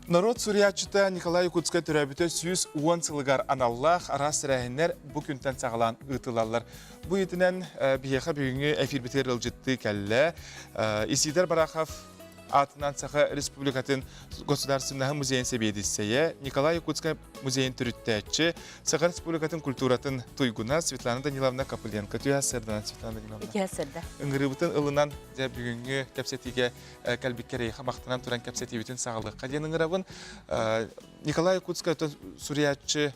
Народ Суриячыта Николай Якутскай төрәбіті сүйіз уан сылығар аналлах арас рәйінер бұ күнтен сағылан ұтылалар. Бұ етінен бияқа бүгінгі әфирбітер ылжытты кәлі. Исидар Барахов атынан сақы республикатын государственного музейін себедіссeye Николай Якутскай музейін түріттәтші сақы республикатын культуратын туйгуна Светлана Даниловна Капыленко. Түйәсірден, Светлана Даниловна. Түйәсірді. Үңірібітін ылынан бүгінгі кәпсетіге кәлбіккері мақтынан тұран кәпсетібітін сағылыққа ден үңірабын. Николай Якутскай Суриятчы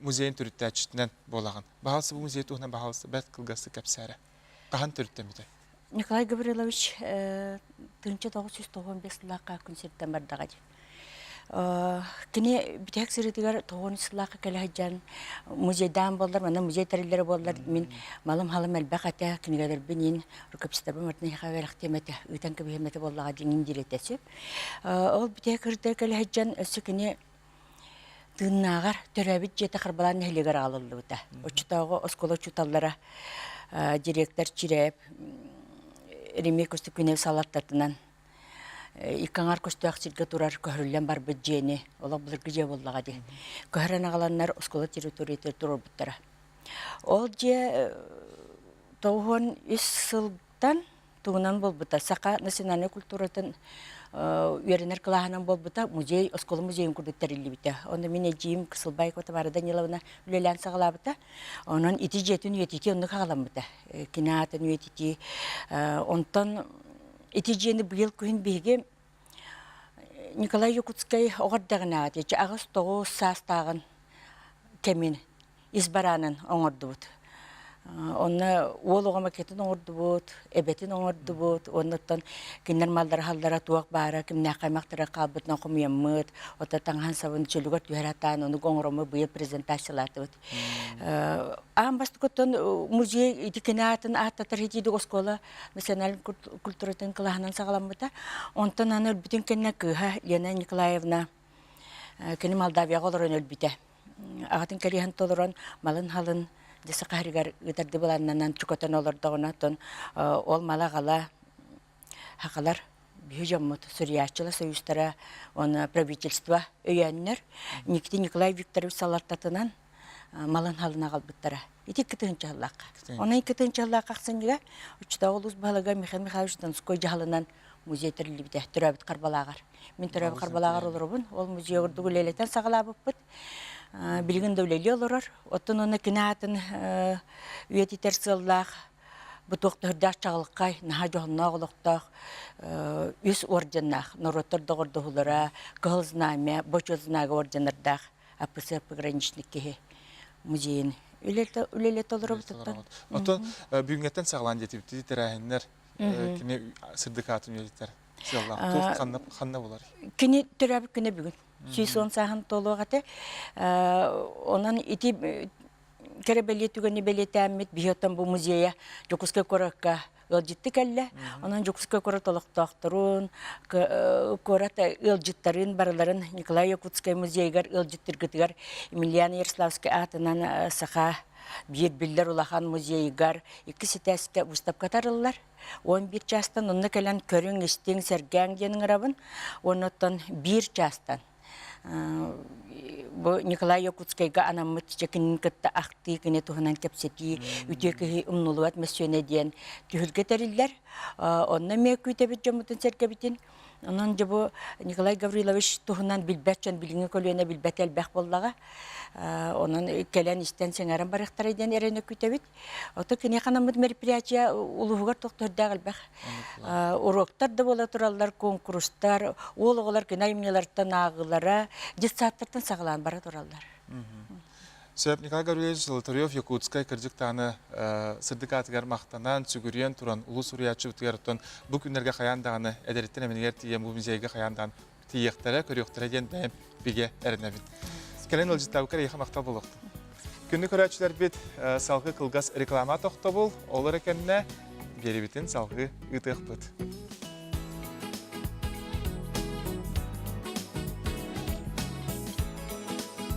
музейін түріттәтшітінен болаған. Бағалысы бұл музей туғынан бағалысы бәт қылғасы кәпсәрі. Қаған түріттәмеді? Николай Гаврилович 1995 жылаққа күнсерттен бардыға деп. Кіне бітек сірітігер 9 жылаққа кәлі хаджан музейдан болдар, мана музей тәрелері болдар. Мен малым халым әлбәқ әті кінігәдір бенен рүкіпсітарбы мартын еқа вәліқ теметі, ұйтан көбі хеметі болдыға дейін диретесі. Ол бітек сірітігер кәлі хаджан өсі кіне тыңнағар төрәбіт жеті қырбалан нәхілігер алылды бұта. Очытауғы оскола чуталлара директор Чирәп Ремей көсті күнев салаттартынан икаңар көсті ақсырға тұрар көхірілен бар бұд жені, ола бұлырғы же болдыға де. Көхірен ағаланлар оскола территориятер тұрар бұттара. Ол же тоғын үс сылдан туғынан бол бұта. Сақа национальный культуратын үйерінер қылағынан бол бұта музей, оскола музейін күрдіктәрілі біта. Онда мен әжейім Кысылбай Котабары Даниловна үлелән сағыла бұта. Онын ити жетін үйететі онды қағалам бұта. Кинатын үйететі. Онтан ити жені бұйыл күйін бейге Николай Якутскай оғырдағын ағады. Ағыз тоғы састағын кәмен избаранын оңырды бұд. Онна ол оғама кетін оңырды бұд, әбетін оңырды бұд. Оннаттан кенер малдар халдара туақ бара, кемне қаймақтыра қалбытын оқымайын мұд. Ота таңған сабын чөлігір түйератан, оны қоңырымы бұйыл презентациялаты бұд. Ағын басты көттен музей едікені атын аттатыр етейді оскола национальный культуратын қылағынан сағалам бұда. Онтан аны өлбітін кенне күйға Лена Николаевна кені Молдавияға олырын өлбіті. Ағатын кәріған толырын малын халын десі қағырығар үтірді боланынан чүкөтен олырдығына тон ол мала қала хақалар бүйі жаммыт Суриячылы союзтара оны правительство өйәннер Николай Викторович салаттатынан малын халына қалбыттара. Ити кітігінші халлақ. Оны кітігінші халлақ ақсын жеге ұчыда олыз бағалыға Михаил Михайлович Донской жағалынан музей тірілі біде түрәбіт қарбалағар. Мен түрәбіт қарбалағар олырыбын. Ол музей ұрды өлелетен сағалабып бұд. Білген дәулелі олырыр. Оттын оны кінатын үйететер сыллақ, бұтоқты үрдәк чағылыққай, наға жоғынна олықтақ, үс орденнақ, нұротырды ғырды ғылыра, қығыл знамя, бочо знағы орденырдақ, апысы пограничник кеге музейін. Үлелет олыры бұтыттан. Оттын бүгінгеттен сағылан жетіпті тәрәйінлер, кіне сырдық атын үйететер. Қанна болар? Кіне түрәбі күні бүгін. Сүйсон сағын толу ғаты. Онан ити кәрі түгені бәлеті әммет бейоттан бұл музея Жокускай көріққа ылжытты кәлі. Онан Жокускай көрі толықтақтырын, көрі ылжыттарын барыларын Николай Якутскай музейгар ылжыттыргытығар Емельяна Ярославскай атынан сақа bir biller улахан музейгар, 2 сетәске ұстап қатарылар. 11 частан, онны кәлін көрің істең сәргәң денің рабын, оннаттан 1 частан. Николай Якутскайга анамыт чекінін кітті ақты кіне туғынан кәпсеті, үтекі ұмнулуат мәсуіне ден түйілге тәрілдер. Онна мек үйтебет жамытын сәргәбетін. Онан жабы Николай Гаврилович туғынан білбәтчен біліңі көлуіне білбәт әлбәқ болдаға. Онан кәлән істен сеңәрін барықтар еден әрені күйтебет. Оты кіне қанамыд мероприятия ұлығығар тоқтырдағы әлбәқ. Уроктар да бола тұралар, конкурстар, ол оғылар кіне айымнелардан ағылара, детсаттардан сағылан бара тұралар. Сөйіп Николай Гаврилович Золотарев Якутскай кірдік таны сырдық атығар мақтанан сүгірен тұран ұлы Суриятчы бұтығарыттан бұл күндерге қаяндағаны әдәреттен әменегер тиген бұл музейге қаяндағын тиектері, көріқтері ден бәйім біге әрінәбін. Кәлен ұлжыттауы кәрі еқа мақтал болуқты. Күнді көрәтшілер бет салғы қылғас реклама тоқты бол, олар әкеніне бері бітін салғы ұтық бұд.